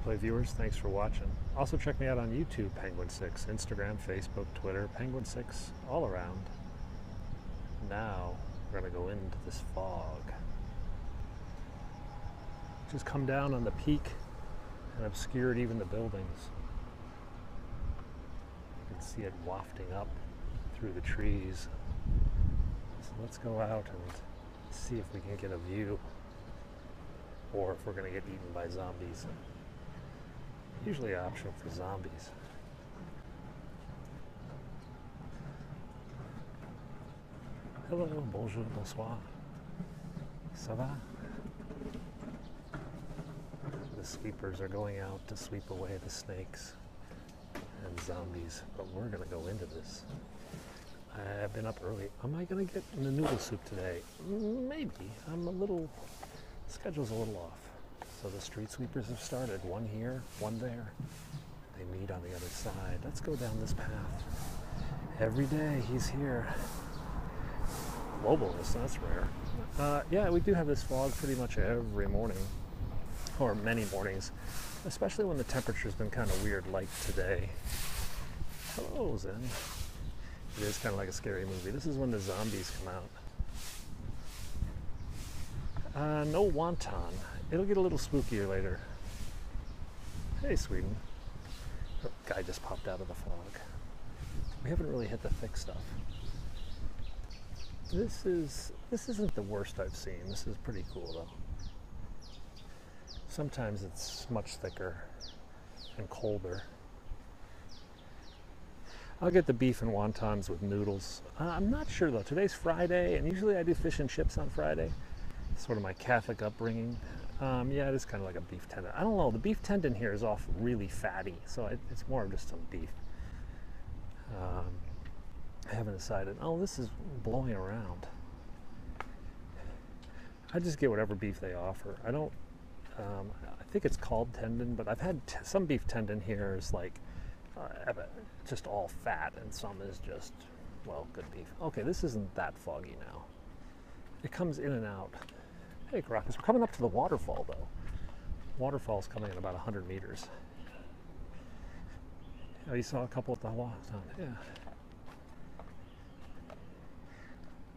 replay viewers, thanks for watching. Also check me out on YouTube, Penguin6, Instagram, Facebook, Twitter, Penguin6, all around. Now we're going to go into this fog. Just come down on the peak and obscured even the buildings. You can see it wafting up through the trees. So let's go out and see if we can get a view, or if we're going to get eaten by zombies. Usually an option for zombies. Hello, bonjour, bonsoir. Ça va? The sweepers are going out to sweep away the snakes and zombies, but we're going to go into this. I've been up early. Am I going to get the noodle soup today? Maybe. Schedule's a little off. So the street sweepers have started. One here, one there. They meet on the other side. Let's go down this path. Every day he's here. Globalist, that's rare. Yeah, we do have this fog pretty much every morning, or many mornings, especially when the temperature's been kind of weird like today. Hello, Zen. It is kind of like a scary movie. This is when the zombies come out. No wonton. It'll get a little spookier later. Hey, Sweden. Oh, guy just popped out of the fog. We haven't really hit the thick stuff. This isn't the worst I've seen. This is pretty cool though. Sometimes it's much thicker and colder. I'll get the beef and wontons with noodles. I'm not sure though. Today's Friday, and usually I do fish and chips on Friday. It's sort of my Catholic upbringing. Yeah, it is kind of like a beef tendon. I don't know. The beef tendon here is off really fatty, so it's more of just some beef. I haven't decided. Oh, this is blowing around. I just get whatever beef they offer. I don't. I think it's called tendon, but I've had some beef tendon here is like just all fat, and some is just, well, good beef. Okay, this isn't that foggy now. It comes in and out. Hey, Caracas, we're coming up to the waterfall though. Waterfall's coming in about 100 meters. Oh, you saw a couple at the water. Yeah.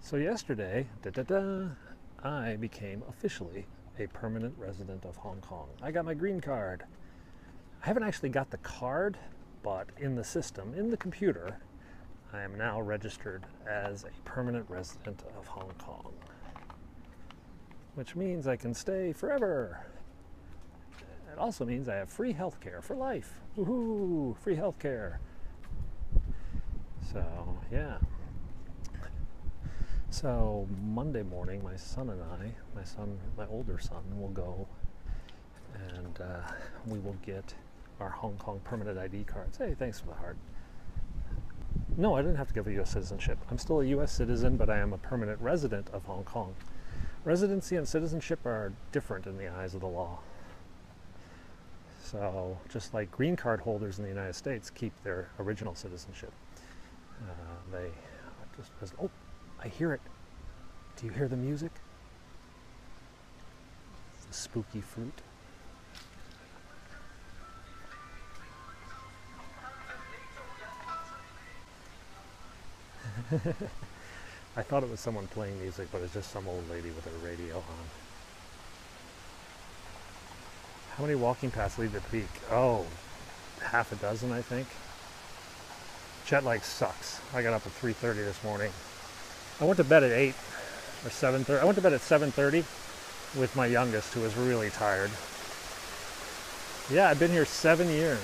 So yesterday, I became officially a permanent resident of Hong Kong. I got my green card. I haven't actually got the card, but in the system, in the computer, I am now registered as a permanent resident of Hong Kong, which means I can stay forever. It also means I have free healthcare for life. Woohoo! Free healthcare. So, yeah. So Monday morning, my son and I, my older son, will go and we will get our Hong Kong permanent ID cards. Hey, thanks for the heart. No, I didn't have to give a U.S. citizenship. I'm still a U.S. citizen, but I am a permanent resident of Hong Kong. Residency and citizenship are different in the eyes of the law. So just like green card holders in the United States keep their original citizenship, they just, oh, I hear it. Do you hear the music? The spooky fruit. I thought it was someone playing music, but it's just some old lady with her radio on. How many walking paths lead to the peak? Oh, half a dozen, I think. Jet lag sucks. I got up at 3:30 this morning. I went to bed at 8 or 7:30. I went to bed at 7:30 with my youngest, who was really tired. Yeah, I've been here 7 years.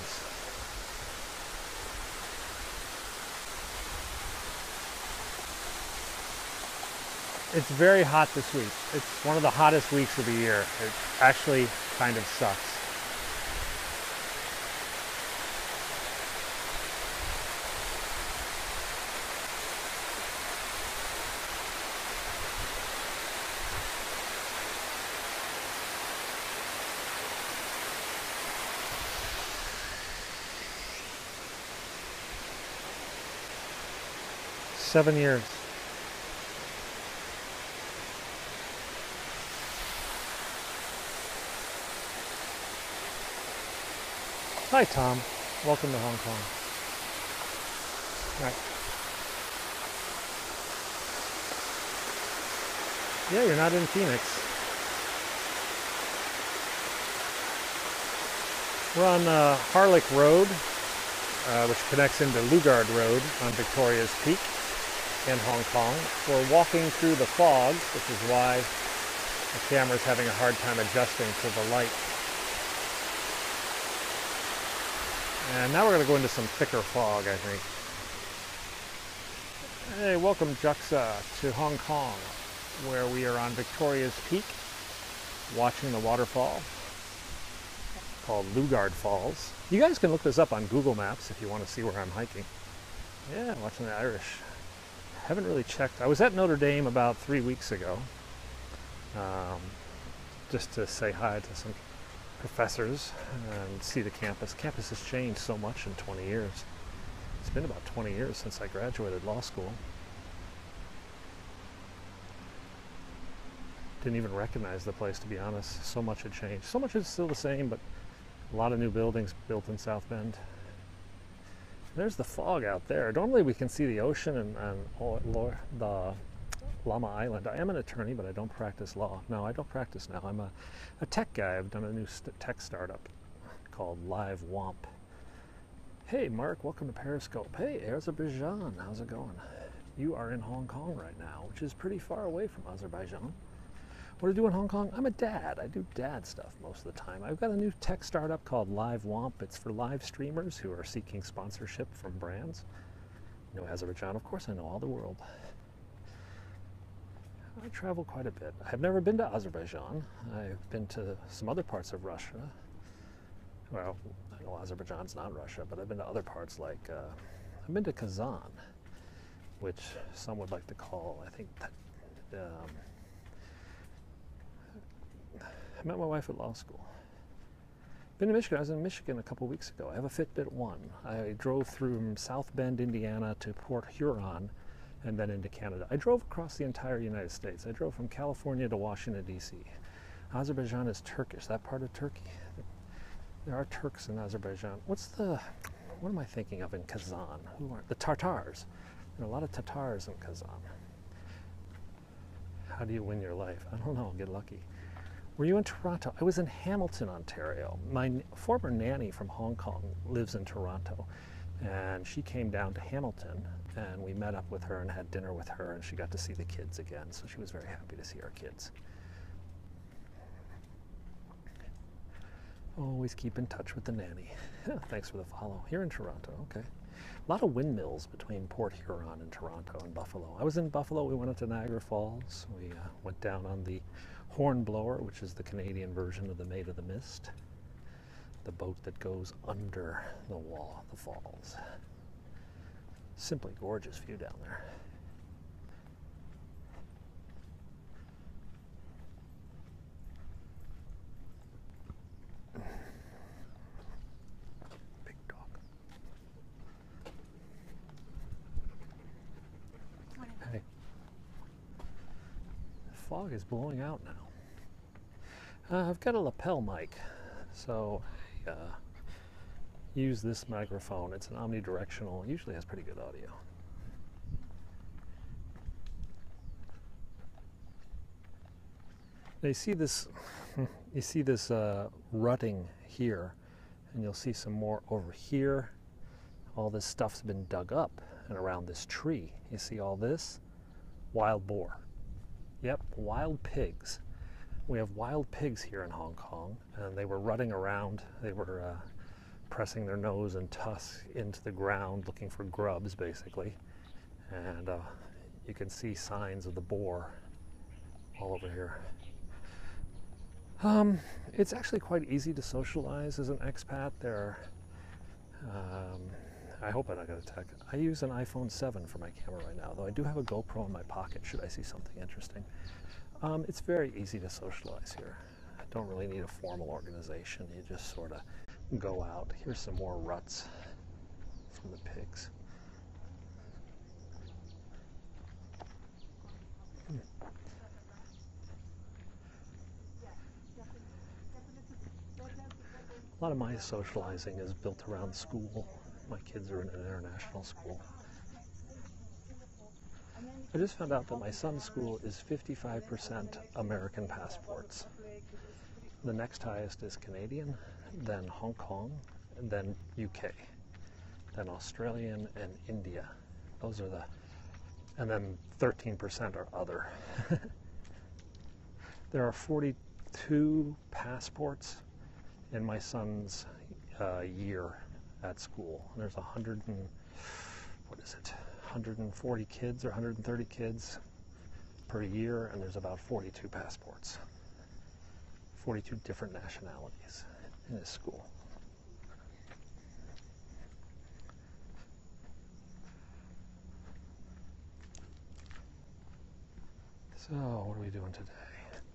It's very hot this week. It's one of the hottest weeks of the year. It actually kind of sucks. Seven years. Hi, Tom. Welcome to Hong Kong. All right. Yeah, you're not in Phoenix. We're on Harlech Road, which connects into Lugard Road on Victoria's Peak in Hong Kong. We're walking through the fog, which is why the camera's having a hard time adjusting to the light. And now we're going to go into some thicker fog, I think. Hey, welcome Juxa to Hong Kong, where we are on Victoria's Peak, watching the waterfall called Lugard Falls. You guys can look this up on Google Maps if you want to see where I'm hiking. Yeah, watching the Irish. Haven't really checked. I was at Notre Dame about 3 weeks ago, just to say hi to some professors and see the campus. Campus has changed so much in 20 years. It's been about 20 years since I graduated law school. Didn't even recognize the place, to be honest. So much had changed. So much is still the same, but a lot of new buildings built in South Bend. There's the fog out there. Normally we can see the ocean and the Llama Island. I am an attorney, but I don't practice law. No, I don't practice now. I'm a tech guy. I've done a new tech startup called Live Womp. Hey, Mark, welcome to Periscope. Hey, Azerbaijan, how's it going? You are in Hong Kong right now, which is pretty far away from Azerbaijan. What do I do in Hong Kong? I'm a dad. I do dad stuff most of the time. I've got a new tech startup called Live Womp. It's for live streamers who are seeking sponsorship from brands. You know Azerbaijan, of course I know all the world. I travel quite a bit. I've never been to Azerbaijan. I've been to some other parts of Russia. Well, I know Azerbaijan's not Russia, but I've been to other parts like, I've been to Kazan, which some would like to call, I think, I met my wife at law school. Been to Michigan. I was in Michigan a couple weeks ago. I have a Fitbit 1. I drove through South Bend, Indiana to Port Huron and then into Canada. I drove across the entire United States. I drove from California to Washington, D.C. Azerbaijan is Turkish, that part of Turkey. There are Turks in Azerbaijan. What am I thinking of in Kazan? Who are the Tatars? There are a lot of Tatars in Kazan. How do you win your life? I don't know, get lucky. Were you in Toronto? I was in Hamilton, Ontario. My former nanny from Hong Kong lives in Toronto, and she came down to Hamilton, and we met up with her and had dinner with her, and she got to see the kids again, so she was very happy to see our kids. Always keep in touch with the nanny. Thanks for the follow. Here in Toronto, okay. A lot of windmills between Port Huron and Toronto and Buffalo. I was in Buffalo. We went up to Niagara Falls. We went down on the Hornblower, which is the Canadian version of the Maid of the Mist, the boat that goes under the wall, the falls. Simply gorgeous view down there. Big dog. Hey. The fog is blowing out now. I've got a lapel mic, so I use this microphone. It's an omnidirectional. It usually has pretty good audio. Now you see this, rutting here, and you'll see some more over here. All this stuff's been dug up and around this tree. You see all this? Wild boar. Yep, wild pigs. We have wild pigs here in Hong Kong, and they were rutting around. They were pressing their nose and tusks into the ground, looking for grubs, basically. And you can see signs of the boar all over here. It's actually quite easy to socialize as an expat. I hope I don't get attacked. I use an iPhone 7 for my camera right now, though I do have a GoPro in my pocket should I see something interesting. It's very easy to socialize here. I don't really need a formal organization. You just sort of go out. Here's some more ruts from the pigs. A lot of my socializing is built around school. My kids are in an international school. I just found out that my son's school is 55% American passports. The next highest is Canadian, then Hong Kong, and then UK, then Australian and India. Those are and then 13% are other. There are 42 passports in my son's year at school. There's 140 kids or 130 kids per year, and there's about 42 passports. 42 different nationalities in his school. So, what are we doing today?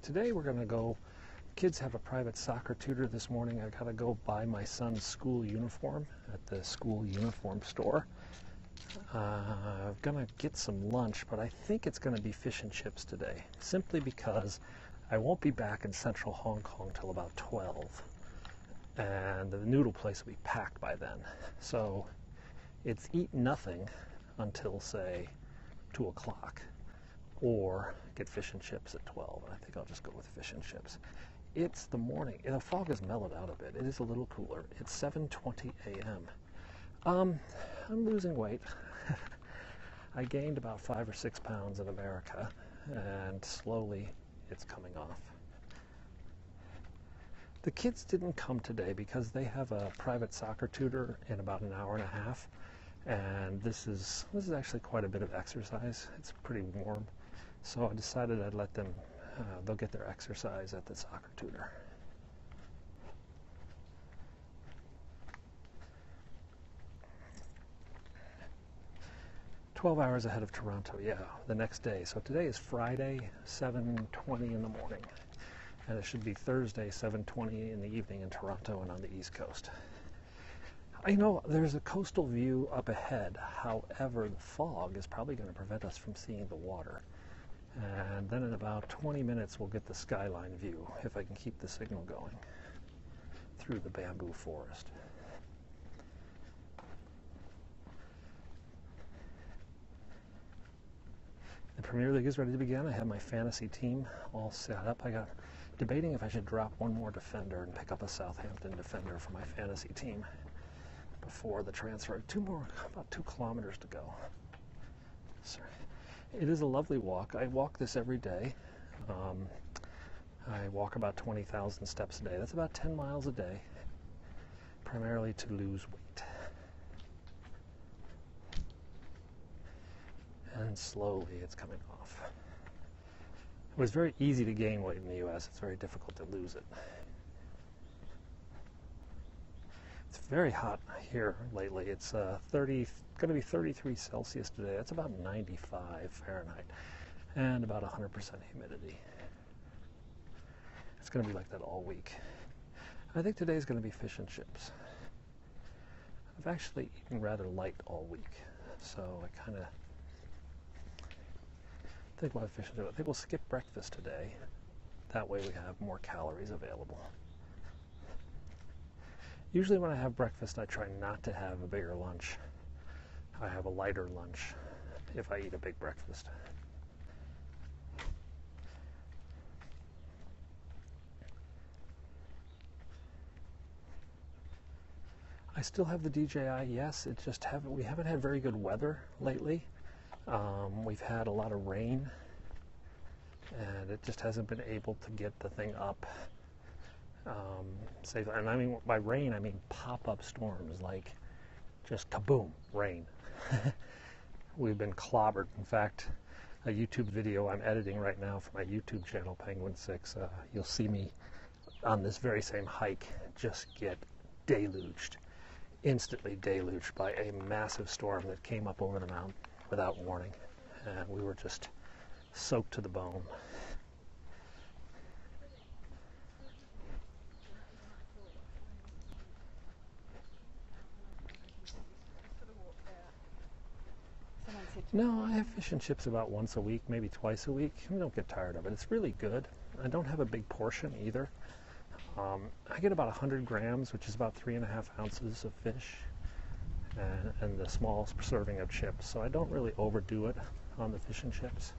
Today we're going to go, kids have a private soccer tutor this morning. I got to go buy my son's school uniform at the school uniform store. I'm going to get some lunch, but I think it's going to be fish and chips today, simply because I won't be back in central Hong Kong till about 12, and the noodle place will be packed by then. So it's eat nothing until, say, 2 o'clock, or get fish and chips at 12, and I think I'll just go with fish and chips. It's the morning. The fog has mellowed out a bit. It is a little cooler. It's 7:20 a.m. I'm losing weight. I gained about 5 or 6 pounds in America, and slowly it's coming off. The kids didn't come today because they have a private soccer tutor in about an hour and a half, and this is actually quite a bit of exercise. It's pretty warm, so I decided I'd let them, they'll get their exercise at the soccer tutor. "12 hours ahead of Toronto," yeah, the next day. So today is Friday, 7:20 in the morning, and it should be Thursday, 7:20 in the evening in Toronto and on the East Coast. I know there's a coastal view up ahead. However, the fog is probably going to prevent us from seeing the water. And then in about 20 minutes, we'll get the skyline view, if I can keep the signal going, through the bamboo forest. The Premier League is ready to begin. I have my fantasy team all set up. I got debating if I should drop one more defender and pick up a Southampton defender for my fantasy team before the transfer. About 2 kilometers to go. Sorry. It is a lovely walk. I walk this every day. I walk about 20,000 steps a day. That's about 10 miles a day, primarily to lose weight. And slowly it's coming off. It was very easy to gain weight in the US. It's very difficult to lose it. It's very hot here lately. It's going to be 33 Celsius today. That's about 95 Fahrenheit and about 100% humidity. It's going to be like that all week. I think today's going to be fish and chips. I've actually eaten rather light all week, so I kind of think about fish and chips. I think we'll skip breakfast today. That way we have more calories available. Usually when I have breakfast, I try not to have a bigger lunch. I have a lighter lunch if I eat a big breakfast. I still have the DJI, yes. We haven't had very good weather lately. We've had a lot of rain, and it just hasn't been able to get the thing up safely. And I mean, by rain, I mean pop-up storms, like just kaboom, rain. We've been clobbered. In fact, a YouTube video I'm editing right now for my YouTube channel, Penguin6, you'll see me on this very same hike just get deluged, instantly deluged by a massive storm that came up over the mountain without warning, and we were just soaked to the bone. No, I have fish and chips about once a week, maybe twice a week. We don't get tired of it. It's really good. I don't have a big portion either. I get about 100 grams, which is about 3.5 ounces of fish, and the small serving of chips. So I don't really overdo it on the fish and chips.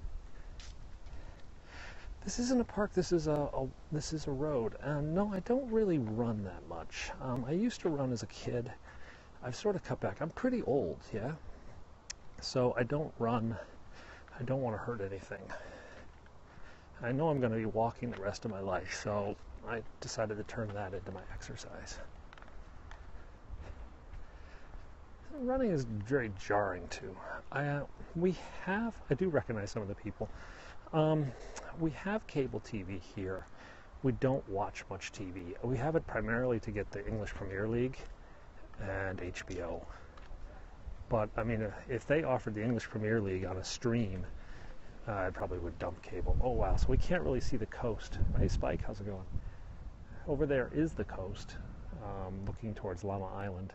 This isn't a park. This is a road. And no, I don't really run that much. I used to run as a kid. I've sort of cut back. I'm pretty old, yeah. So I don't run. I don't want to hurt anything. I know I'm going to be walking the rest of my life, so I decided to turn that into my exercise. Running is very jarring too. I do recognize some of the people. We have cable TV here. We don't watch much TV. We have it primarily to get the English Premier League and HBO. But I mean, if they offered the English Premier League on a stream, I probably would dump cable. Oh wow, so we can't really see the coast. Hey Spike, how's it going? Over there is the coast, looking towards Llama Island,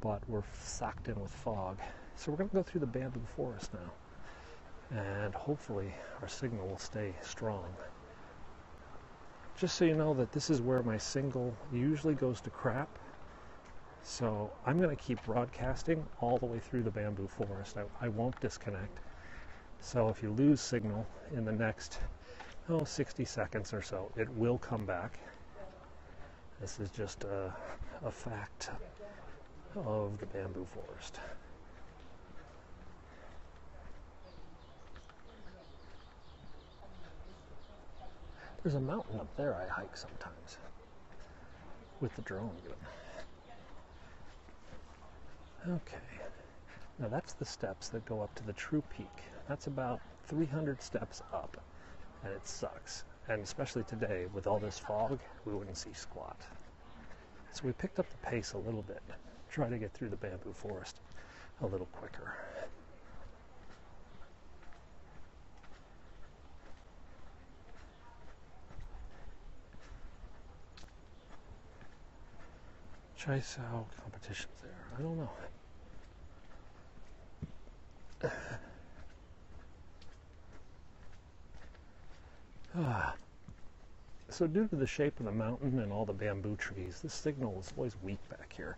but we're socked in with fog. So we're going to go through the bamboo forest now, and hopefully our signal will stay strong. Just so you know that this is where my signal usually goes to crap, so I'm going to keep broadcasting all the way through the bamboo forest. I won't disconnect. So if you lose signal in the next 60 seconds or so, it will come back. This is just a fact of the bamboo forest. There's a mountain up there I hike sometimes with the drone. Okay, now that's the steps that go up to the true peak. That's about 300 steps up, and it sucks. And especially today, with all this fog, we wouldn't see squat. So we picked up the pace a little bit, try to get through the bamboo forest a little quicker. Chaisao competitions there. I don't know. So due to the shape of the mountain and all the bamboo trees, this signal is always weak back here.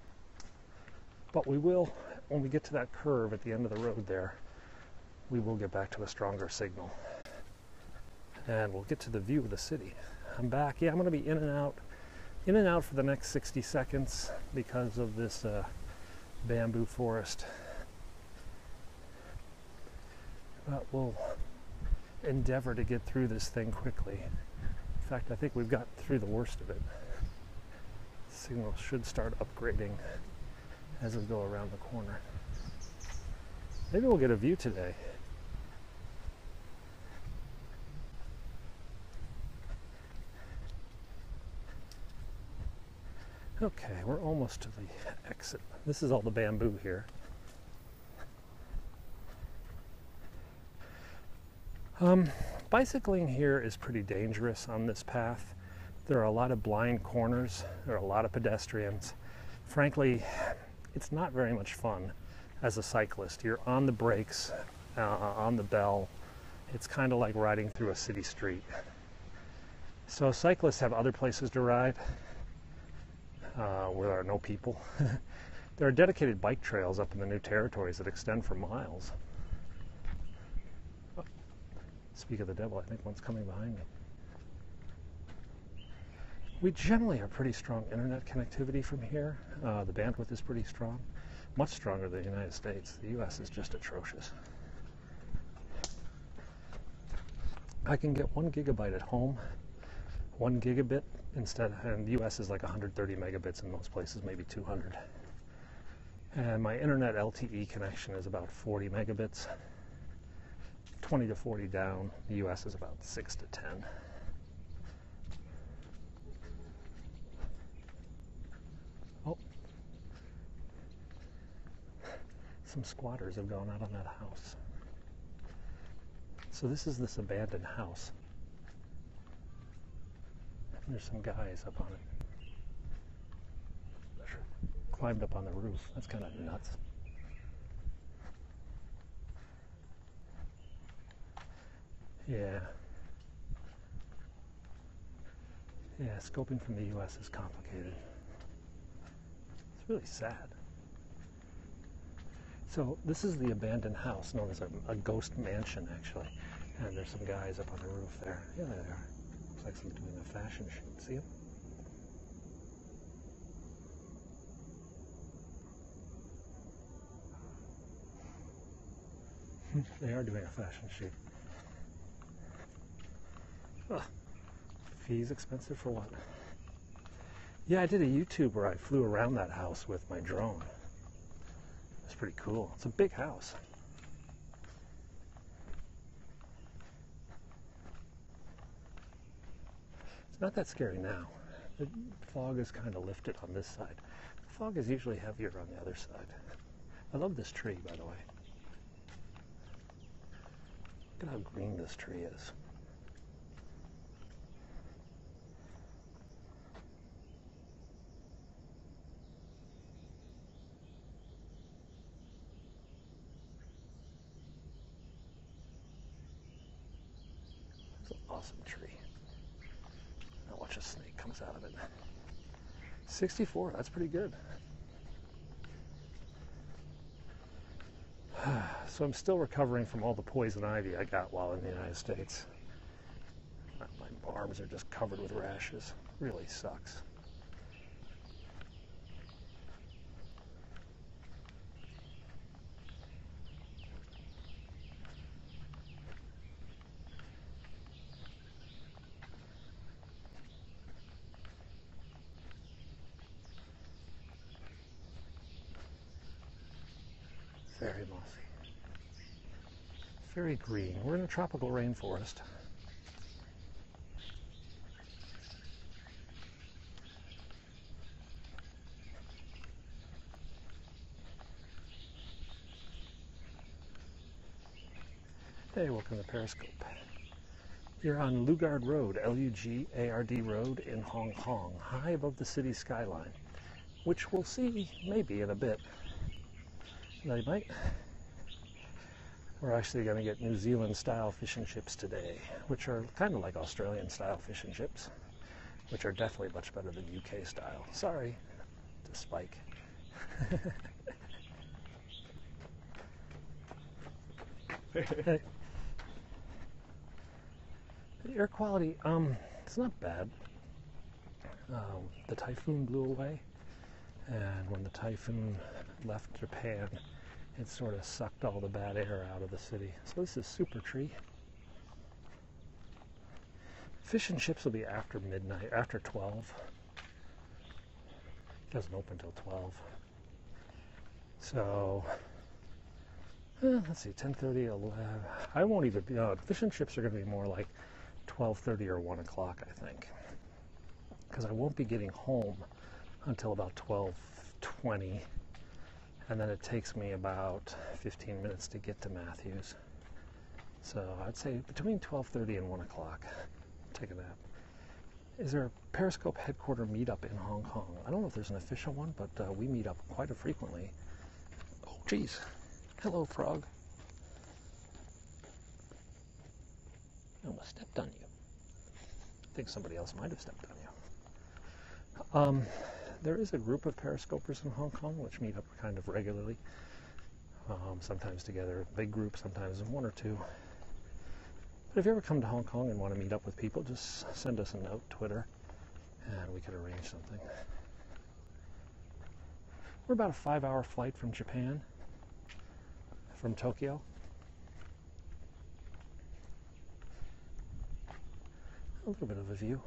But we will, when we get to that curve at the end of the road there, we will get back to a stronger signal. And we'll get to the view of the city. I'm back. Yeah, I'm going to be in and out for the next 60 seconds because of this bamboo forest. But we'll endeavor to get through this thing quickly. In fact, I think we've got through the worst of it. The signal should start upgrading as we go around the corner. Maybe we'll get a view today. Okay, we're almost to the exit. This is all the bamboo here. Bicycling here is pretty dangerous on this path. There are a lot of blind corners. There are a lot of pedestrians. Frankly, it's not very much fun as a cyclist. You're on the brakes, on the bell. It's kind of like riding through a city street. So cyclists have other places to ride where there are no people. There are dedicated bike trails up in the new territories that extend for miles. Speak of the devil, I think one's coming behind me. We generally have pretty strong internet connectivity from here. The bandwidth is pretty strong, much stronger than the United States. The US is just atrocious. I can get 1 gigabyte at home, 1 gigabit instead, and the US is like 130 megabits in most places, maybe 200. And my internet LTE connection is about 40 megabits. 20 to 40 down. The US is about 6 to 10. Oh. Some squatters have gone out on that house. So this is this abandoned house. There's some guys up on it. Climbed up on the roof. That's kind of nuts. Yeah. Yeah, scoping from the US is complicated. It's really sad. So this is the abandoned house known as a ghost mansion, actually. And there's some guys up on the roof there. Yeah, there they are. Looks like somebody doing a fashion shoot. See them? They are doing a fashion shoot. Ugh. Fees expensive for what? Yeah, I did a YouTube where I flew around that house with my drone. It's pretty cool. It's a big house. It's not that scary now. The fog is kind of lifted on this side. The fog is usually heavier on the other side. I love this tree, by the way. Look at how green this tree is. It's an awesome tree. Now watch a snake comes out of it. 64, that's pretty good. So I'm still recovering from all the poison ivy I got while in the United States. My arms are just covered with rashes. Really sucks. Very mossy. Very green. We're in a tropical rainforest. Hey, welcome to Periscope. You're on Lugard Road, Lugard Road in Hong Kong, high above the city skyline, which we'll see maybe in a bit. They might. We're actually going to get New Zealand style fish and chips today, which are kind of like Australian style fish and chips, which are definitely much better than UK style. Sorry to Spike. Hey. The air quality, it's not bad. The typhoon blew away, and when the typhoon left Japan, it sort of sucked all the bad air out of the city. So this is Super Tree. Fish and chips will be after midnight, after 12. It doesn't open till 12. So, let's see, 10:30, 11. I won't even be out. Fish and chips are going to be more like 12:30 or 1 o'clock, I think. Because I won't be getting home until about 12:20. And then it takes me about 15 minutes to get to Matthews. So I'd say between 12:30 and 1 o'clock, take a nap. Is there a Periscope headquarter meetup in Hong Kong? I don't know if there's an official one, but we meet up quite frequently. Oh, geez. Hello, frog. I almost stepped on you. I think somebody else might have stepped on you. There is a group of Periscopers in Hong Kong which meet up kind of regularly. Sometimes together, big group, sometimes one or two. But if you ever come to Hong Kong and want to meet up with people, just send us a note, Twitter, and we could arrange something. We're about a 5-hour flight from Japan, from Tokyo. A little bit of a view.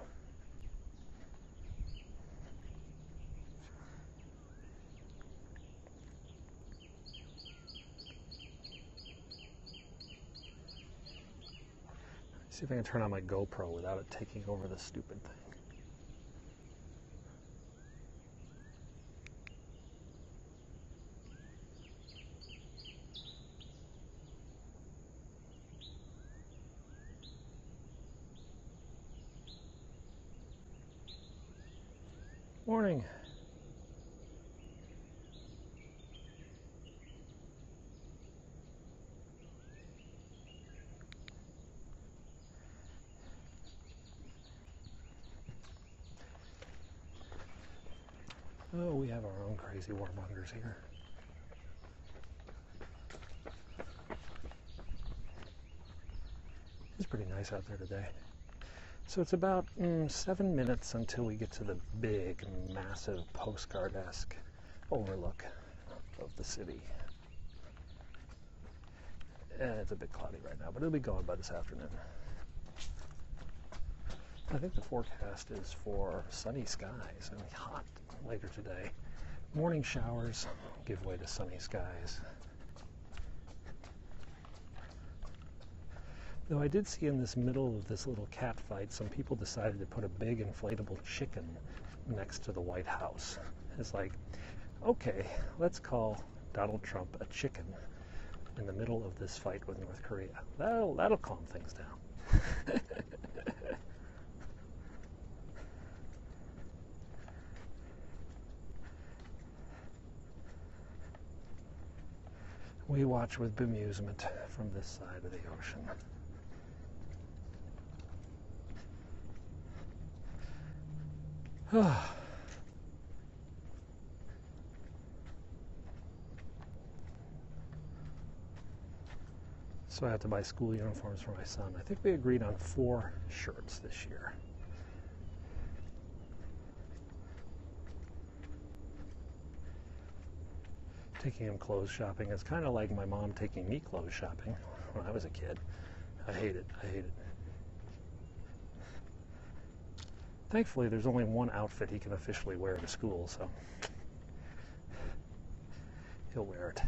See if I can turn on my GoPro without it taking over this stupid thing. Morning. Oh, we have our own crazy warmongers here. It's pretty nice out there today. So it's about 7 minutes until we get to the big, massive postcard-esque overlook of the city. And it's a bit cloudy right now, but it'll be gone by this afternoon. I think the forecast is for sunny skies and hot later today. Morning showers give way to sunny skies. Though I did see in this middle of this little cat fight, some people decided to put a big inflatable chicken next to the White House. It's like, okay, let's call Donald Trump a chicken in the middle of this fight with North Korea. That'll calm things down. We watch with bemusement from this side of the ocean. So I have to buy school uniforms for my son. I think we agreed on 4 shirts this year. Taking him clothes shopping is kind of like my mom taking me clothes shopping when I was a kid. I hate it. I hate it. Thankfully, there's only one outfit he can officially wear to school, so he'll wear it.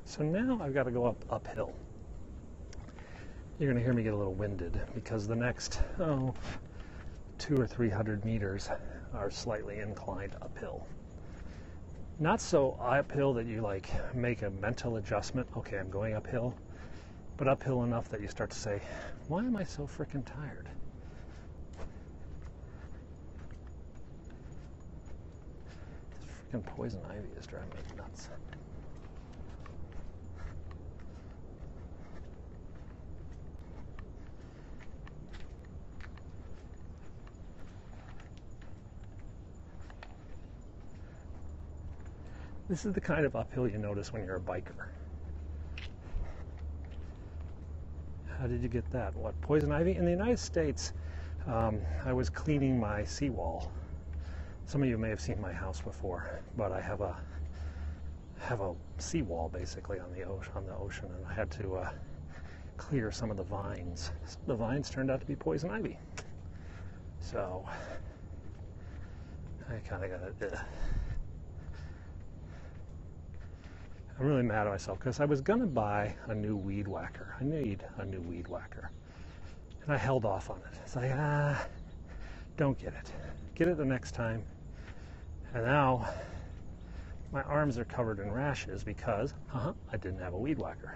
So now I've got to go uphill. You're going to hear me get a little winded because the next 200 or 300 meters are slightly inclined uphill. Not so uphill that you like make a mental adjustment, okay, I'm going uphill, but uphill enough that you start to say, why am I so freaking tired? This freaking poison ivy is driving me nuts. This is the kind of uphill you notice when you're a biker. How did you get that? What, poison ivy? In the United States, I was cleaning my seawall. Some of you may have seen my house before, but I have a seawall basically on the ocean, and I had to clear some of the vines. The vines turned out to be poison ivy. So I kind of got it. I'm really mad at myself because I was going to buy a new weed whacker. I need a new weed whacker. And I held off on it. It's like, don't get it. Get it the next time. And now my arms are covered in rashes because, I didn't have a weed whacker.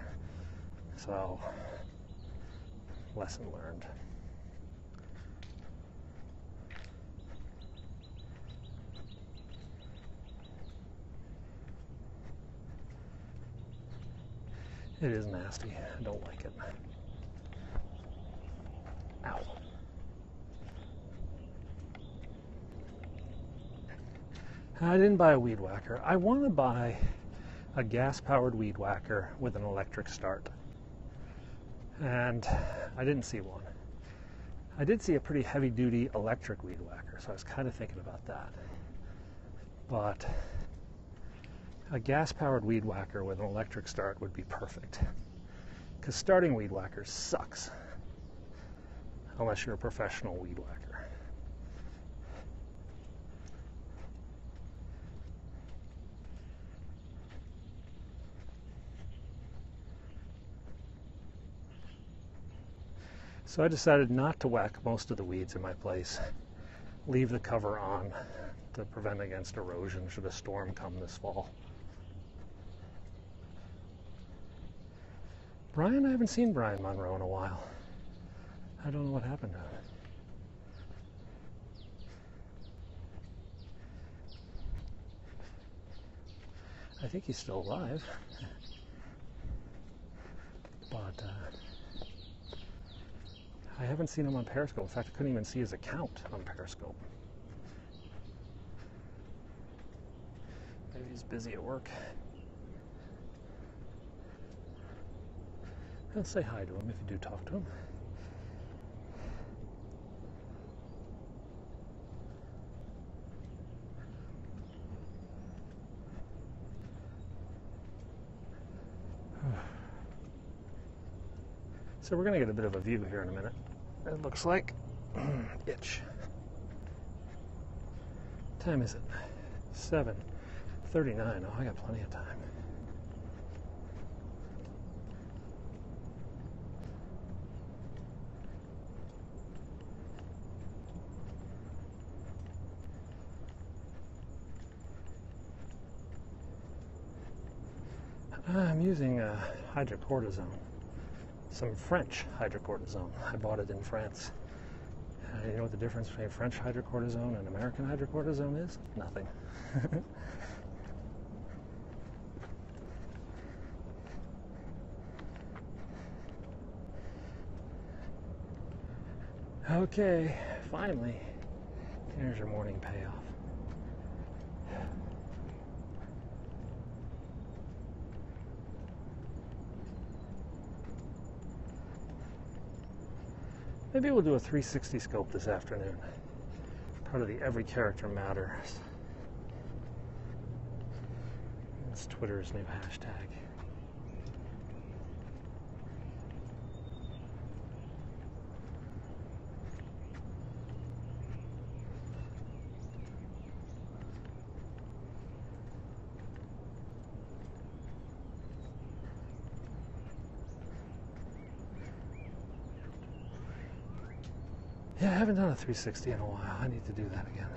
So, lesson learned. It is nasty. I don't like it. Ow. I didn't buy a weed whacker. I want to buy a gas-powered weed whacker with an electric start. And I didn't see one. I did see a pretty heavy-duty electric weed whacker, so I was kind of thinking about that. But a gas-powered weed whacker with an electric start would be perfect. Because starting weed whackers sucks. Unless you're a professional weed whacker. So I decided not to whack most of the weeds in my place. Leave the cover on to prevent against erosion should a storm come this fall. Brian, I haven't seen Brian Monroe in a while. I don't know what happened to him. I think he's still alive, but I haven't seen him on Periscope. In fact, I couldn't even see his account on Periscope. Maybe he's busy at work. I'll say hi to him if you do talk to him. So we're going to get a bit of a view here in a minute. It looks like itch. What time is it? 7:39. Oh, I got plenty of time. I'm using hydrocortisone. Some French hydrocortisone. I bought it in France. You know what the difference between French hydrocortisone and American hydrocortisone is? Nothing. Okay, finally, there's your morning payoff. Maybe we'll do a 360 scope this afternoon. Part of the Every Character Matters. It's Twitter's new hashtag. Yeah, I haven't done a 360 in a while. I need to do that again.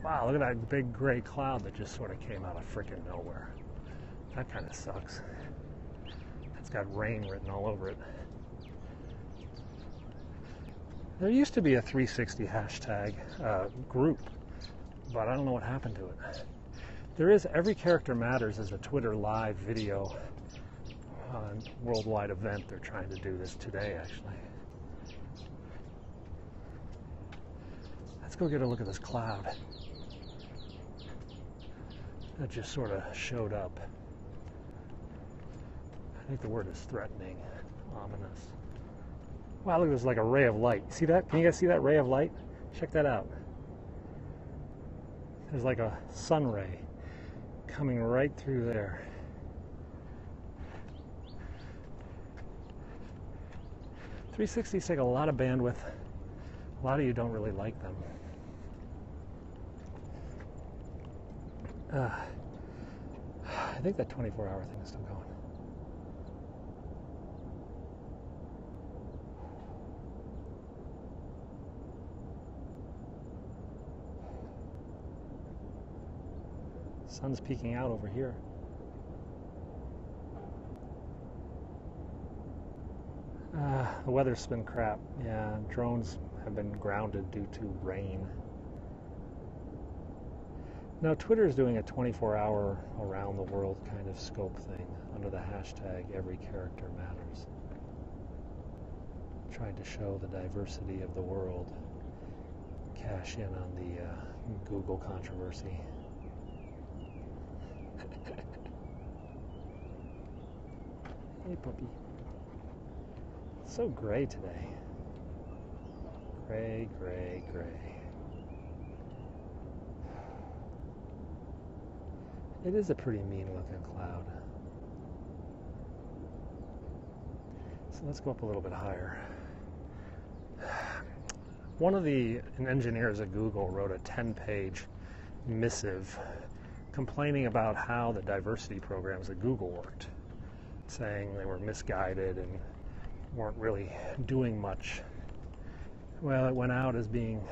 Wow, look at that big gray cloud that just sort of came out of frickin' nowhere. That kind of sucks. It's got rain written all over it. There used to be a 360 hashtag group, but I don't know what happened to it. There is Every Character Matters is a Twitter live video worldwide event. They're trying to do this today, actually. Let's go get a look at this cloud. That just sort of showed up. I think the word is threatening, ominous. Wow, look, there's like a ray of light. See that? Can you guys see that ray of light? Check that out. There's like a sun ray coming right through there. .360s take a lot of bandwidth. A lot of you don't really like them. I think that 24-hour thing is still going. Sun's peeking out over here. The weather's been crap. Yeah, drones have been grounded due to rain. Now, Twitter is doing a 24-hour around the world kind of scope thing under the hashtag Every Character Matters. Trying to show the diversity of the world. Cash in on the Google controversy. Hey, puppy. It's so gray today. Gray, gray, gray. It is a pretty mean-looking cloud. So let's go up a little bit higher. One of the engineers at Google wrote a 10-page missive complaining about how the diversity programs at Google worked. saying they were misguided and weren't really doing much. Well, it went out as being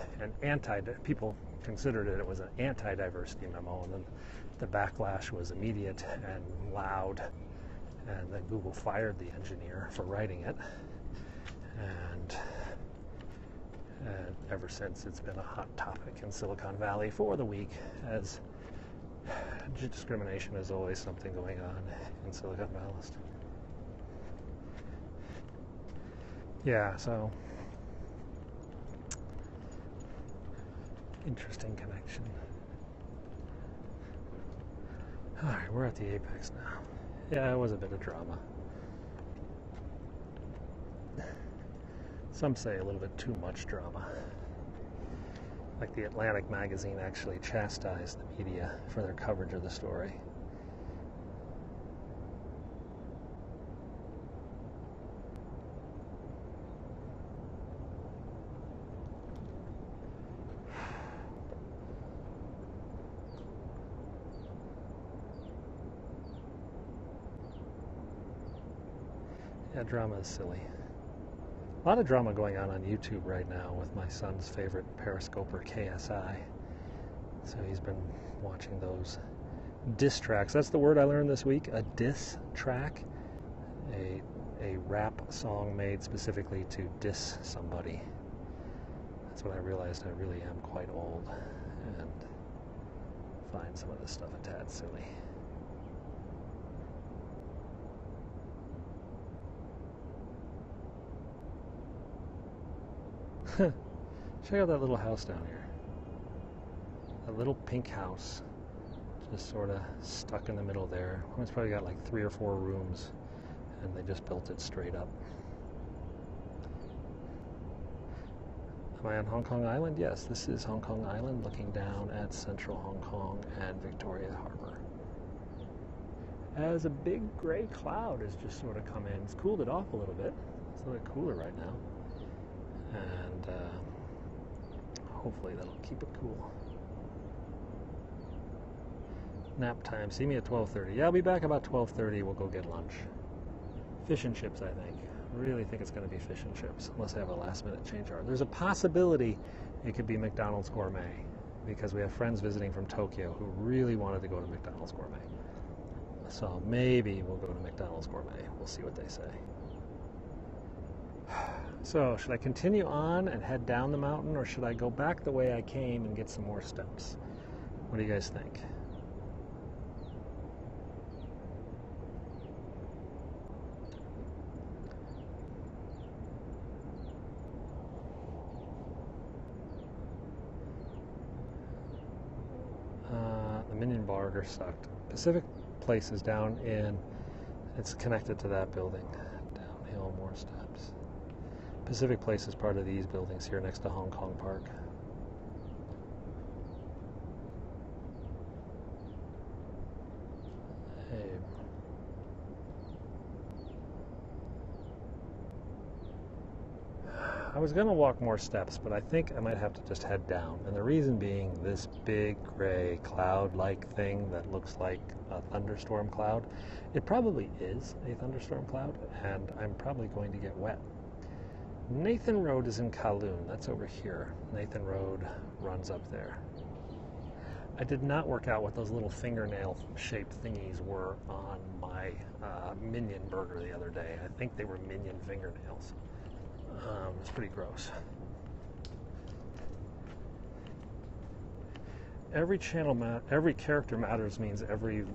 people considered it was an anti-diversity memo, and then the backlash was immediate and loud, and then Google fired the engineer for writing it, and ever since it's been a hot topic in Silicon Valley for the week, as discrimination is always something going on in Silicon Valley. Yeah, so interesting connection. Alright, we're at the apex now. Yeah, it was a bit of drama. Some say a little bit too much drama. Like the Atlantic magazine actually chastised the media for their coverage of the story. Yeah, drama is silly. A lot of drama going on YouTube right now with my son's favorite Periscoper, KSI. So he's been watching those diss tracks. That's the word I learned this week, a diss track. A rap song made specifically to diss somebody. That's when I realized I really am quite old and find some of this stuff a tad silly. Check out that little house down here. That little pink house. Just sort of stuck in the middle there. It's probably got like 3 or 4 rooms, and they just built it straight up. Am I on Hong Kong Island? Yes, this is Hong Kong Island, looking down at central Hong Kong and Victoria Harbor. As a big gray cloud has just sort of come in. It's cooled it off a little bit. It's a little bit cooler right now. And hopefully that'll keep it cool. Nap time. See me at 12:30. Yeah, I'll be back about 12:30. We'll go get lunch. Fish and chips, I think. I really think it's going to be fish and chips, unless I have a last-minute change order. There's a possibility it could be McDonald's Gourmet, because we have friends visiting from Tokyo who really wanted to go to McDonald's Gourmet. So maybe we'll go to McDonald's Gourmet. We'll see what they say. So, should I continue on and head down the mountain, or should I go back the way I came and get some more steps? What do you guys think? The Minion Burger sucked. Pacific Place is down in, it's connected to that building. Downhill, more steps. Pacific Place is part of these buildings here next to Hong Kong Park. Hey. I was going to walk more steps, but I think I might have to just head down. And the reason being, this big gray cloud-like thing that looks like a thunderstorm cloud, it probably is a thunderstorm cloud, and I'm probably going to get wet. Nathan Road is in Kowloon. That's over here. Nathan Road runs up there. I did not work out what those little fingernail-shaped thingies were on my Minion burger the other day. I think they were Minion fingernails. It's pretty gross. Every character matters means every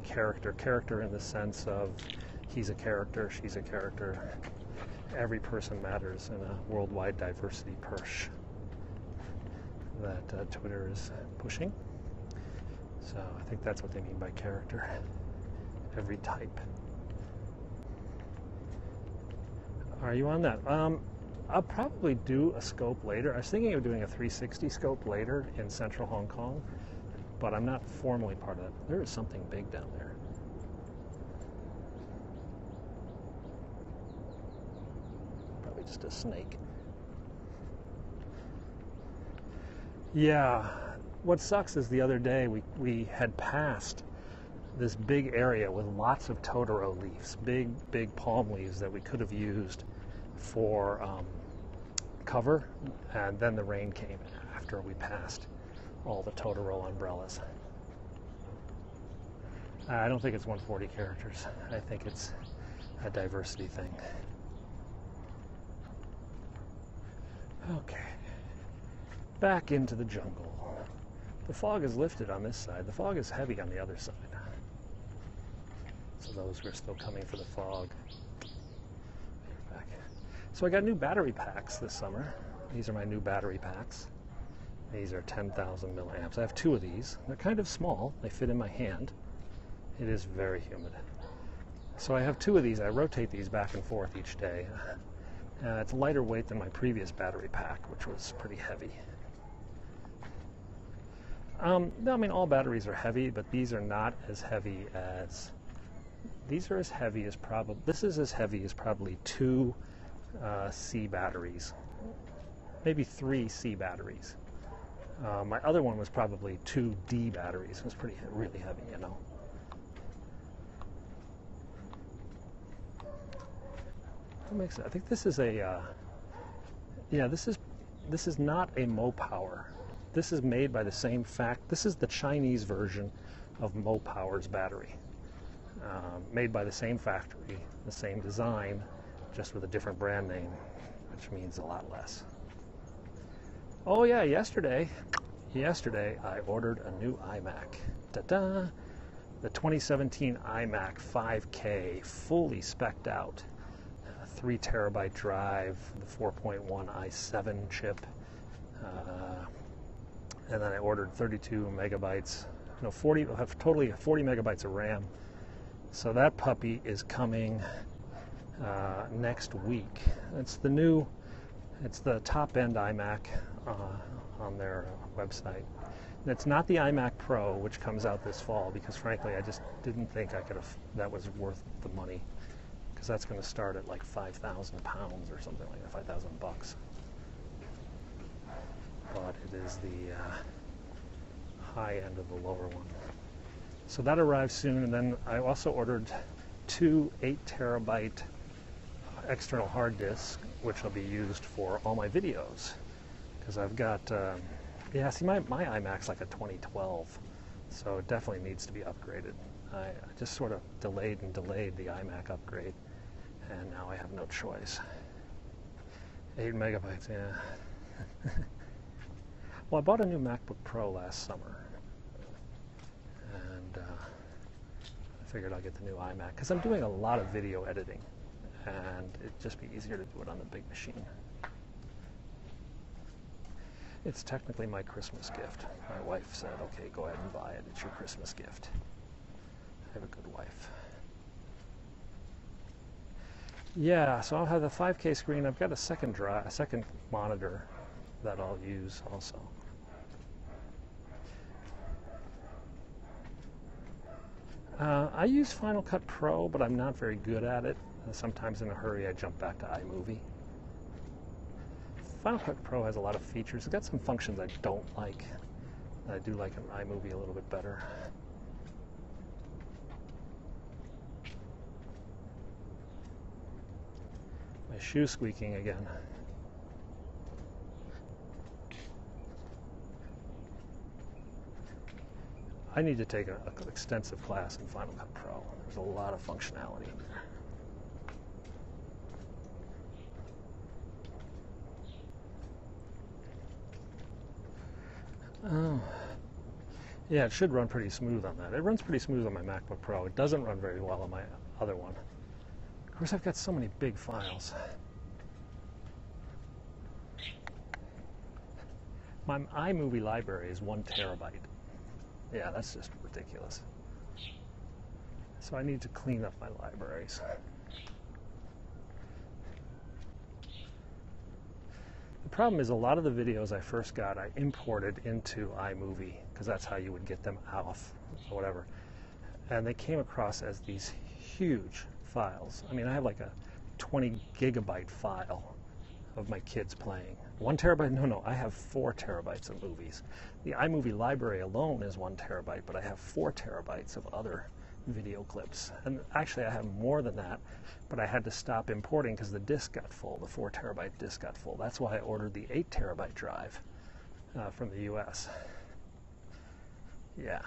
character in the sense of he's a character, she's a character. Every person matters in a worldwide diversity push that Twitter is pushing. So I think that's what they mean by character. Every type. Are you on that? I'll probably do a scope later. I was thinking of doing a 360 scope later in central Hong Kong, but I'm not formally part of that. There is something big down there. Probably just a snake. Yeah. What sucks is the other day we had passed this big area with lots of Totoro leaves, big palm leaves that we could have used for cover, and then the rain came after we passed all the Totoro umbrellas. I don't think it's 140 characters. I think it's a diversity thing. Okay, back into the jungle. The fog is lifted on this side. The fog is heavy on the other side. So those who are still coming for the fog. Back. So I got new battery packs this summer. These are my new battery packs. These are 10,000 milliamps. I have two of these. They're kind of small. They fit in my hand. It is very humid. So I have two of these. I rotate these back and forth each day. It's lighter weight than my previous battery pack, which was pretty heavy. No, I mean, all batteries are heavy, but these are not as heavy as... These are as heavy as probably... This is as heavy as probably 2 C batteries. Maybe 3 C batteries. My other one was probably 2 D batteries. It was really heavy, you know. What makes it? I think this is a... yeah, this is not a Mopower. This is made by the same This is the Chinese version of Mopower's battery. Made by the same factory, the same design, just with a different brand name, which means a lot less. Oh yeah, yesterday I ordered a new iMac. Ta-da! The 2017 iMac 5K, fully spec'd out. 3 terabyte drive, the 4.1 i7 chip, and then I ordered 32 megabytes, no, 40, totally 40 megabytes of RAM. So that puppy is coming next week. It's the top-end iMac on their website. And it's not the iMac Pro, which comes out this fall, because frankly, I just didn't think that was worth the money, because that's going to start at like 5,000 pounds or something like that, 5,000 bucks. But it is the high end of the lower one. So that arrives soon, and then I also ordered 2 8 terabyte external hard disks, which will be used for all my videos. Because I've got, yeah, see, my iMac's like a 2012, so it definitely needs to be upgraded. I just sort of delayed the iMac upgrade, and now I have no choice. 8 megabytes, yeah. Well, I bought a new MacBook Pro last summer, and I figured I'd get the new iMac, because I'm doing a lot of video editing, and it'd just be easier to do it on the big machine. It's technically my Christmas gift. My wife said, okay, go ahead and buy it. It's your Christmas gift. I have a good wife. Yeah, so I'll have the 5K screen. I've got a second monitor that I'll use also. I use Final Cut Pro, but I'm not very good at it. Sometimes in a hurry I jump back to iMovie. Final Cut Pro has a lot of features. It's got some functions I don't like. I do like an iMovie a little bit better. My shoe squeaking again. I need to take an extensive class in Final Cut Pro. There's a lot of functionality in there. Oh, yeah, it should run pretty smooth on that. It runs pretty smooth on my MacBook Pro. It doesn't run very well on my other one. Of course, I've got so many big files. My iMovie library is 1 terabyte. Yeah, that's just ridiculous. So I need to clean up my libraries. The problem is a lot of the videos I first got, I imported into iMovie, because that's how you would get them off or whatever. And they came across as these huge files. I mean, I have like a 20 gigabyte file of my kids playing. 1 terabyte? No, I have 4 terabytes of movies. The iMovie library alone is 1 terabyte, but I have 4 terabytes of other video clips. And actually I have more than that, but I had to stop importing because the disk got full, the 4 terabyte disk got full. That's why I ordered the 8 terabyte drive from the US. Yeah.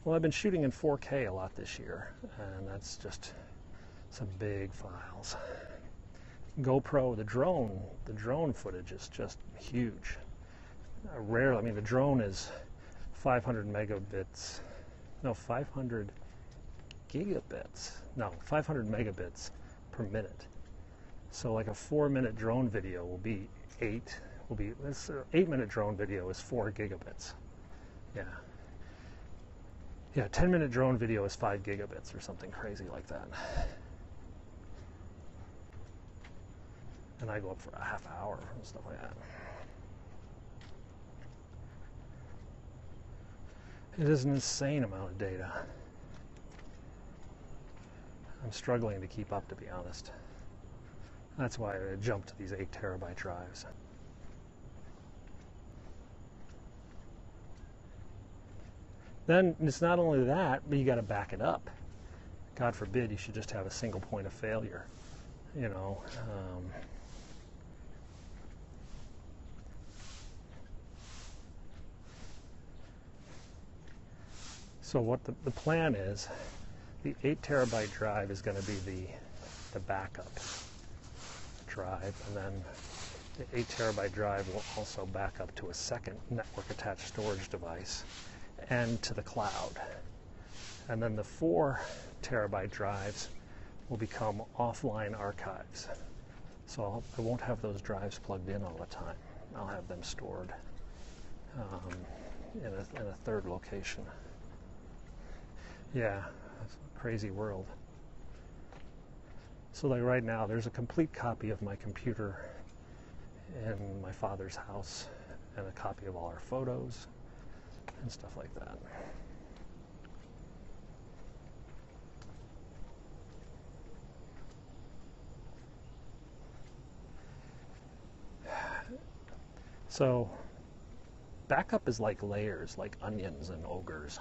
Well, I've been shooting in 4K a lot this year, and that's just some big files. GoPro, the drone footage is just huge. Rarely, I mean, the drone is 500 megabits, no, 500 gigabits, no, 500 megabits per minute. So like a 4-minute drone this 8-minute drone video is 4 gigabits. Yeah. Yeah, 10-minute drone video is 5 gigabits or something crazy like that. And I go up for a half hour and stuff like that. It is an insane amount of data. I'm struggling to keep up, to be honest. That's why I jumped to these 8 terabyte drives. Then it's not only that, but you got to back it up. God forbid you should just have a single point of failure, you know. So what the plan is, the 8 terabyte drive is going to be the backup drive, and then the 8 terabyte drive will also back up to a second network attached storage device and to the cloud. And then the 4 terabyte drives will become offline archives. So I won't have those drives plugged in all the time. I'll have them stored in a third location. Yeah, it's a crazy world. So like right now, there's a complete copy of my computer in my father's house and a copy of all our photos and stuff like that. So backup is like layers, like onions and ogres.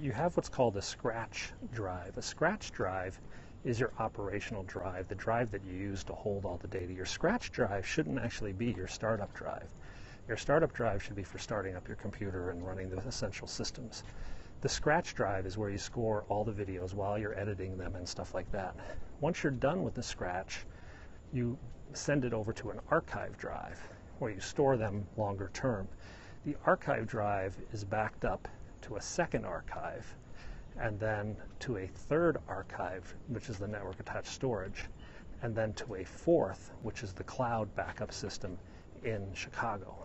You have what's called a scratch drive. A scratch drive is your operational drive, the drive that you use to hold all the data. Your scratch drive shouldn't actually be your startup drive. Your startup drive should be for starting up your computer and running the essential systems. The scratch drive is where you score all the videos while you're editing them and stuff like that. Once you're done with the scratch, you send it over to an archive drive where you store them longer term. The archive drive is backed up to a second archive, and then to a third archive, which is the network attached storage, and then to a fourth, which is the cloud backup system in Chicago.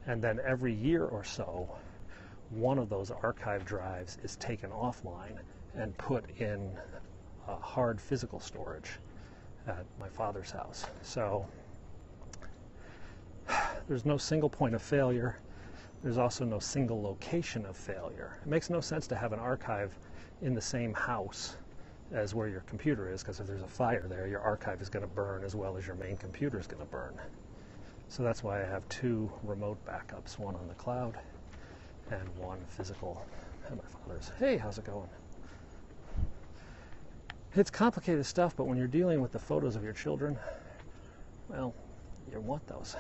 And then every year or so, one of those archive drives is taken offline and put in hard physical storage at my father's house. So there's no single point of failure. There's also no single location of failure. It makes no sense to have an archive in the same house as where your computer is, because if there's a fire there, your archive is going to burn as well as your main computer is going to burn. So that's why I have 2 remote backups, one on the cloud and one physical at my father's. Hey, how's it going? It's complicated stuff, but when you're dealing with the photos of your children, well, you want those.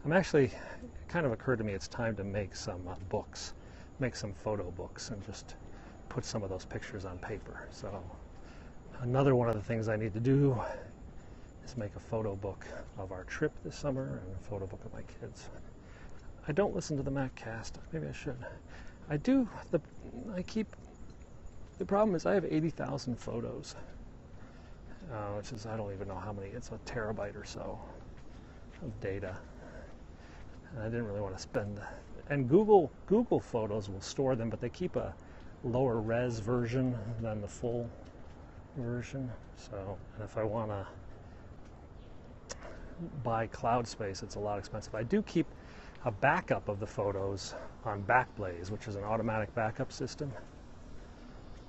I'm actually, it kind of occurred to me it's time to make some books, make some photo books, and just put some of those pictures on paper. So another one of the things I need to do is make a photo book of our trip this summer and a photo book of my kids. I don't listen to the MacCast. Maybe I should. I do. The problem is I have 80,000 photos, which is, I don't even know how many. It's a terabyte or so of data. And I didn't really want to spend. And Google Photos will store them, but they keep a lower res version than the full version. So, and if I want to buy cloud space, it's a lot expensive. I do keep a backup of the photos on Backblaze, which is an automatic backup system.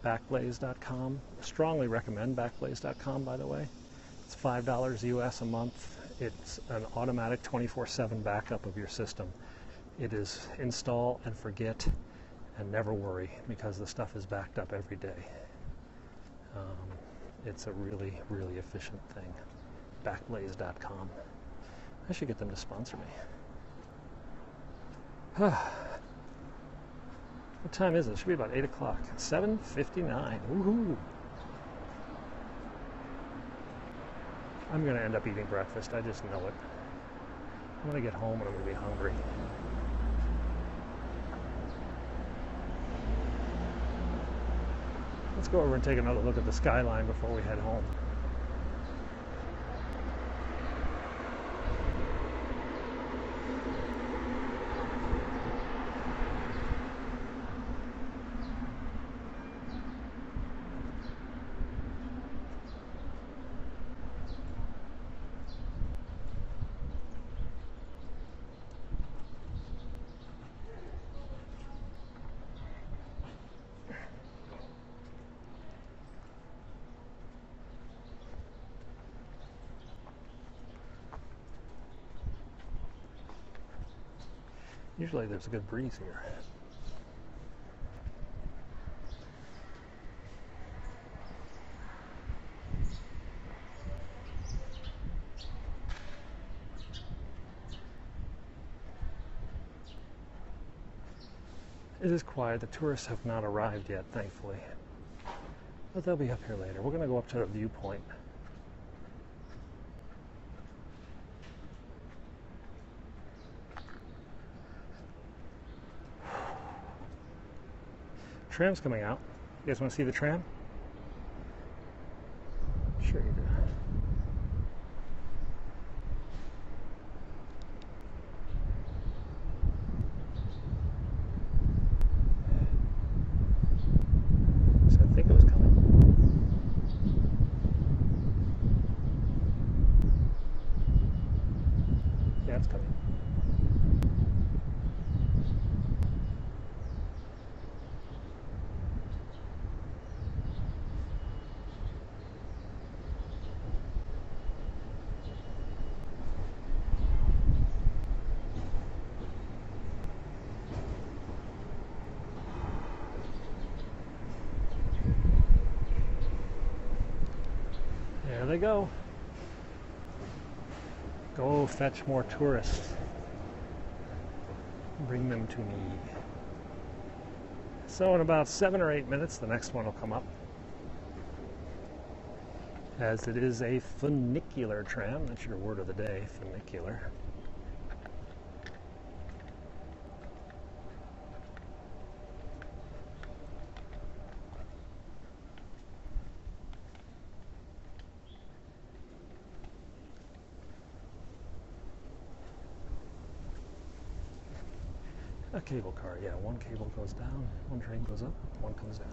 Backblaze.com. Strongly recommend Backblaze.com, by the way. It's $5 US a month. It's an automatic 24/7 backup of your system. It is install and forget. and never worry because the stuff is backed up every day. It's a really, really efficient thing. Backblaze.com. I should get them to sponsor me. What time is it? It should be about 8 o'clock. 7:59. Woohoo! I'm going to end up eating breakfast. I just know it. I'm going to get home and I'm going to be hungry. Let's go over and take another look at the skyline before we head home. Usually there's a good breeze here. It is quiet. The tourists have not arrived yet, thankfully. But they'll be up here later. We're going to go up to the viewpoint. Tram's coming out. You guys want to see the tram? Sure you do. So I think it was coming. Yeah, it's coming. There they go. Go fetch more tourists. Bring them to me. So in about 7 or 8 minutes, the next one will come up. As it is a funicular tram. That's your word of the day, funicular. A cable car, yeah. One cable goes down, one train goes up, one comes down.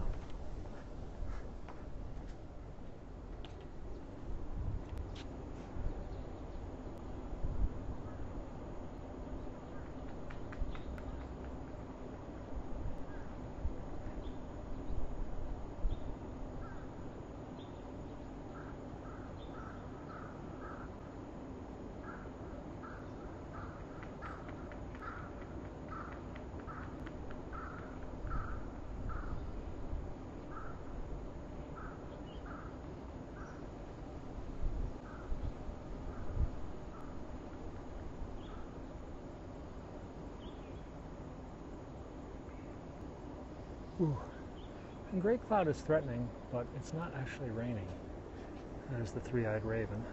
Ooh. And gray cloud is threatening, but it's not actually raining. There's the three-eyed raven.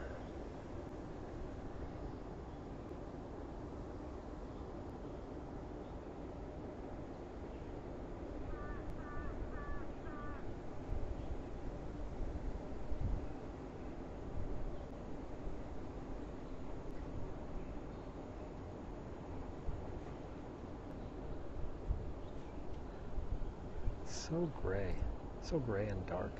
So gray and dark.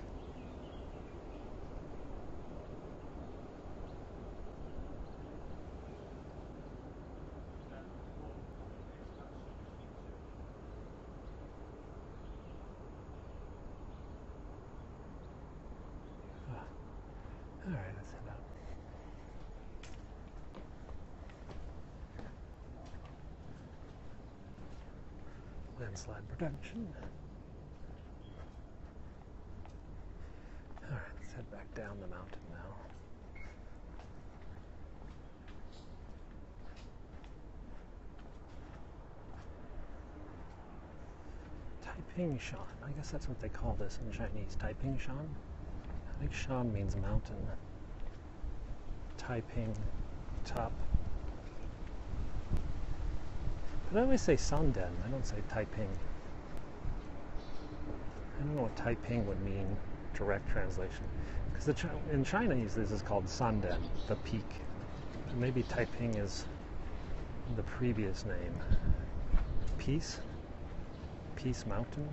All right, let's head out. Landslide protection. Alright, let's head back down the mountain now. Taiping Shan. I guess that's what they call this in Chinese. Taiping Shan? I think Shan means mountain. Taiping, top. But I always say Sanden. I don't say Taiping. I don't know what Taiping would mean, direct translation. Because in Chinese, this is called Sanden, the peak. And maybe Taiping is the previous name. Peace? Peace Mountain?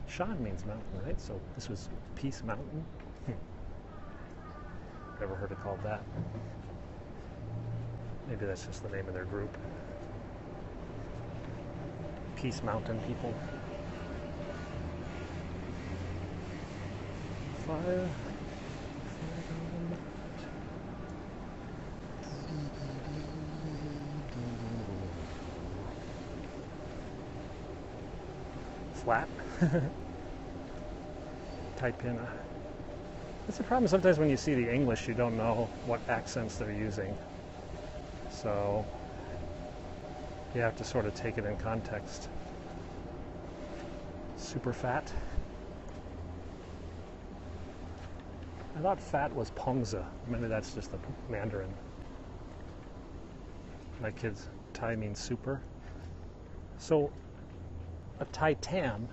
Shan means mountain, right? So this was Peace Mountain? Never heard it called that. Maybe that's just the name of their group. Peace Mountain people. Fire. Flat. Type in. That's the problem sometimes when you see the English, you don't know what accents they're using. So you have to sort of take it in context. Super fat. I thought fat was Pongza. Maybe that's just the Mandarin. My kids, Thai means super. So a Thai tam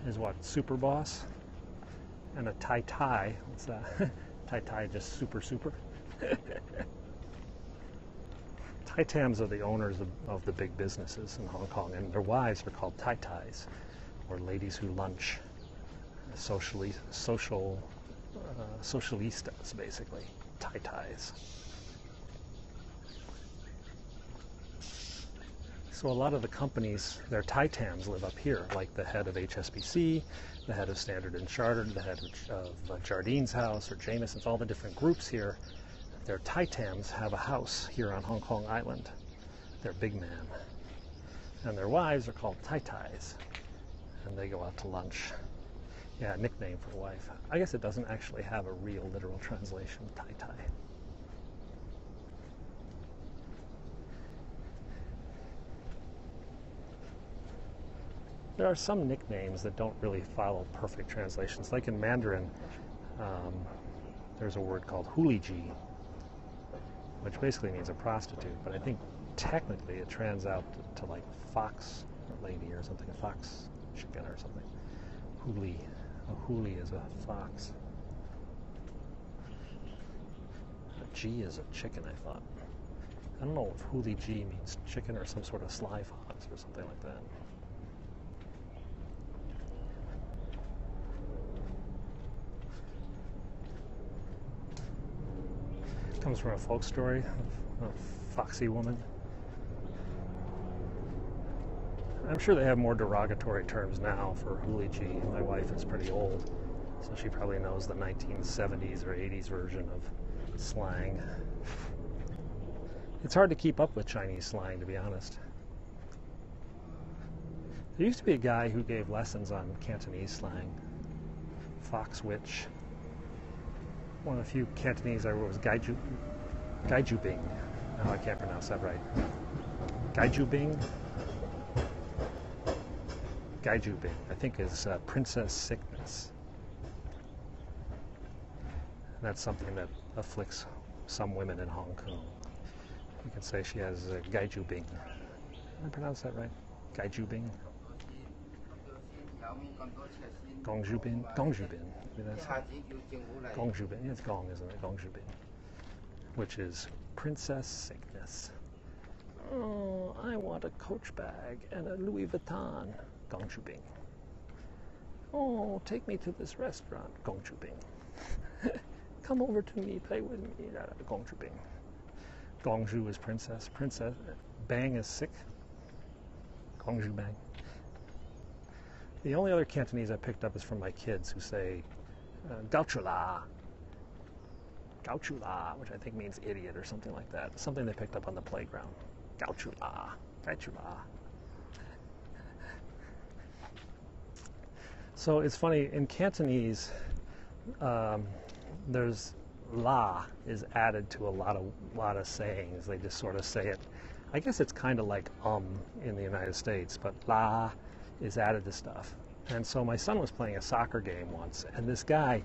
is what? Super boss? And a Thai Thai, what's that? Thai Thai just super super. Thai tams are the owners of the big businesses in Hong Kong, and their wives are called Thai Thais, or ladies who lunch. Socialistas, basically. Thai Thais. So a lot of the companies, their Thai tams live up here, like the head of HSBC, the head of Standard & Chartered, the head of Jardine's house or Jameson's, all the different groups here. Their Thai tams have a house here on Hong Kong Island. They're big man. And their wives are called Thai Thais. And they go out to lunch. Yeah, nickname for wife. I guess it doesn't actually have a real literal translation, Thai Thai. There are some nicknames that don't really follow perfect translations. Like in Mandarin, there's a word called huliji, which basically means a prostitute, but I think technically it trans out to like fox lady or something, a fox chicken or something. Huli. A huli is a fox. A G is a chicken, I thought. I don't know if huliji means chicken or some sort of sly fox or something like that. Comes from a folk story of a foxy woman. I'm sure they have more derogatory terms now for huliji. My wife is pretty old, so she probably knows the 1970s or 80s version of slang. It's hard to keep up with Chinese slang, to be honest. There used to be a guy who gave lessons on Cantonese slang. Fox witch. One of the few Cantonese I wrote was Gaijubing. No, I can't pronounce that right. Gaijubing? Gaijubing, I think, is princess sickness. And that's something that afflicts some women in Hong Kong. You can say she has Gaijubing. Did I pronounce that right? Gaijubing? Gongjubin? Gongjubin. Gongjubin. It's Gong, isn't it? Gongjubin. Which is princess sickness. Oh, I want a Coach bag and a Louis Vuitton. Gongjubin. Oh, take me to this restaurant. Gongjubin. Come over to me, play with me. Gongjubin. Gongju is princess. Princess. Bang is sick. Gongju bang. The only other Cantonese I picked up is from my kids who say Gaochula. Gaochula, which I think means idiot or something like that. Something they picked up on the playground. Gaochula. Gaochula. So it's funny, in Cantonese, um, there's la is added to a lot of sayings. They just sort of say it. I guess it's kind of like in the United States, but la is added to stuff. And so my son was playing a soccer game once, and this guy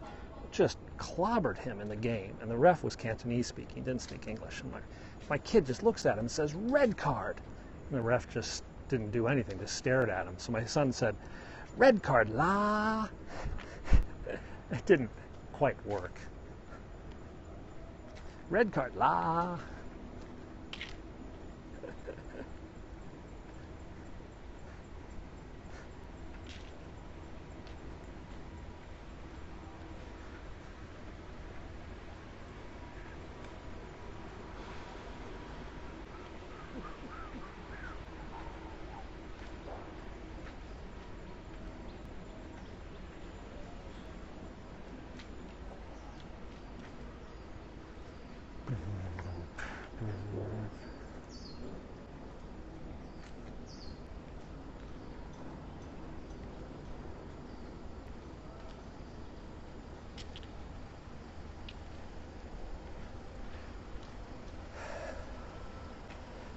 just clobbered him in the game, and the ref was Cantonese speaking, he didn't speak English. And my kid just looks at him and says, "Red card." And the ref just didn't do anything, just stared at him. So my son said, "Red card, la." It didn't quite work. Red card, la.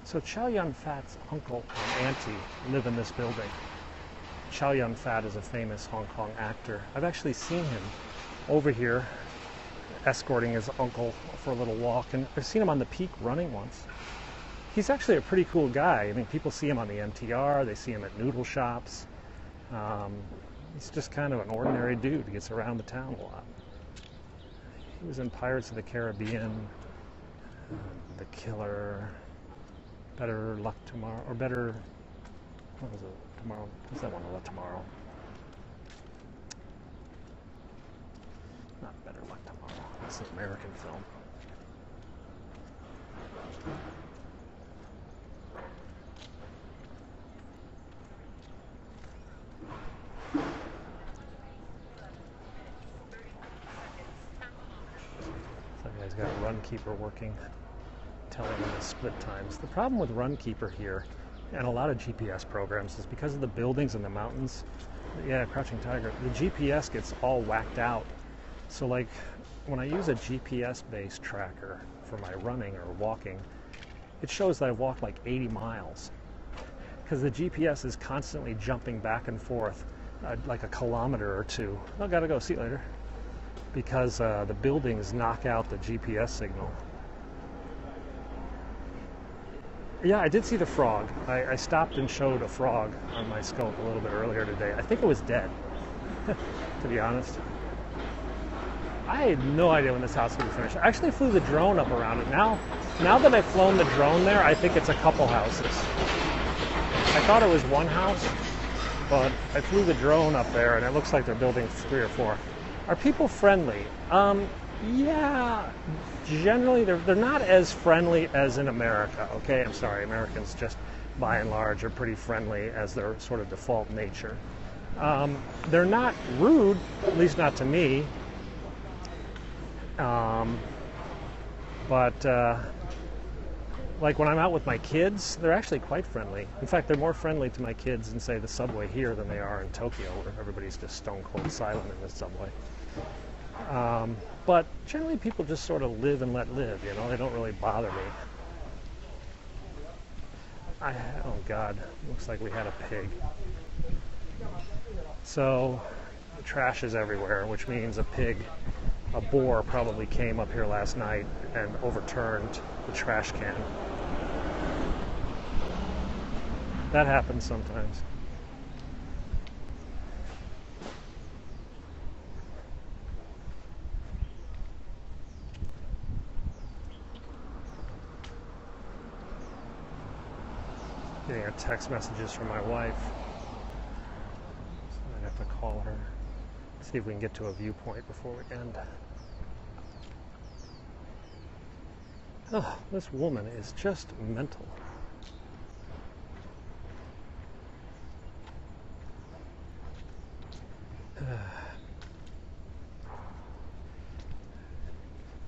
So Chow Yun-fat's uncle and auntie live in this building. Chow Yun-fat is a famous Hong Kong actor. I've actually seen him over here escorting his uncle for a little walk, and I've seen him on the Peak running once. He's actually a pretty cool guy. I mean, people see him on the MTR, they see him at noodle shops. He's just kind of an ordinary dude. He gets around the town a lot. He was in Pirates of the Caribbean, The Killer, Better Luck Tomorrow, or Better, what was it, Tomorrow? What's that one about tomorrow? Not Better Luck Tomorrow. That's an American film. Some guy's got a Runkeeper working, telling him the split times. The problem with Runkeeper here, and a lot of GPS programs, is because of the buildings and the mountains. Yeah, Crouching Tiger. The GPS gets all whacked out. So like when I use a GPS-based tracker for my running or walking, it shows that I've walked like 80 miles. Because the GPS is constantly jumping back and forth, like a kilometer or two. Oh, gotta go, see you later. Because the buildings knock out the GPS signal. Yeah, I did see the frog. I stopped and showed a frog on my scope a little bit earlier today. I think it was dead, to be honest. I had no idea when this house would be finished. I actually flew the drone up around it. Now that I've flown the drone there, I think it's a couple houses. I thought it was one house, but I flew the drone up there, and it looks like they're building 3 or 4. Are people friendly? Yeah, generally they're not as friendly as in America, okay? I'm sorry, Americans just by and large are pretty friendly as their sort of default nature. They're not rude, at least not to me, but like when I'm out with my kids, they're actually quite friendly. In fact, they're more friendly to my kids in, say, the subway here than they are in Tokyo, where everybody's just stone cold silent in the subway. But generally people just sort of live and let live, you know, they don't really bother me. Oh God, looks like we had a pig. So the trash is everywhere, which means a boar probably came up here last night and overturned the trash can. That happens sometimes. Getting our text messages from my wife. So I have to call her, see if we can get to a viewpoint before we end. Oh, this woman is just mental.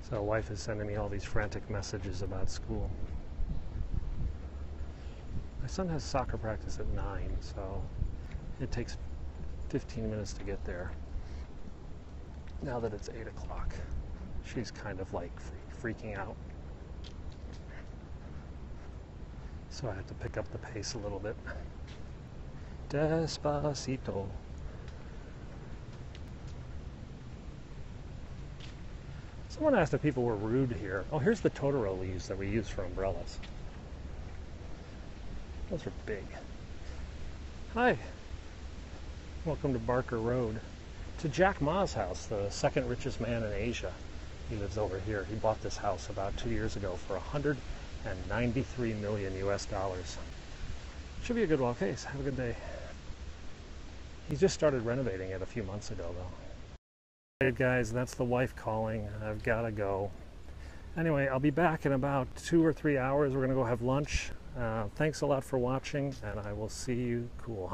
So wife is sending me all these frantic messages about school. My son has soccer practice at 9, so it takes 15 minutes to get there. Now that it's 8 o'clock, she's kind of like freaking out. So I have to pick up the pace a little bit. Despacito. Someone asked if people were rude here. Oh, here's the Totoro leaves that we use for umbrellas. Those are big. Hi. Welcome to Barker Road. To Jack Ma's house, the second richest man in Asia. He lives over here. He bought this house about 2 years ago for $193 million US. Should be a good walk. Hey, have a good day. He just started renovating it a few months ago, though. Hey guys, that's the wife calling. I've got to go. Anyway, I'll be back in about 2 or 3 hours. We're going to go have lunch. Thanks a lot for watching, and I will see you. Cool.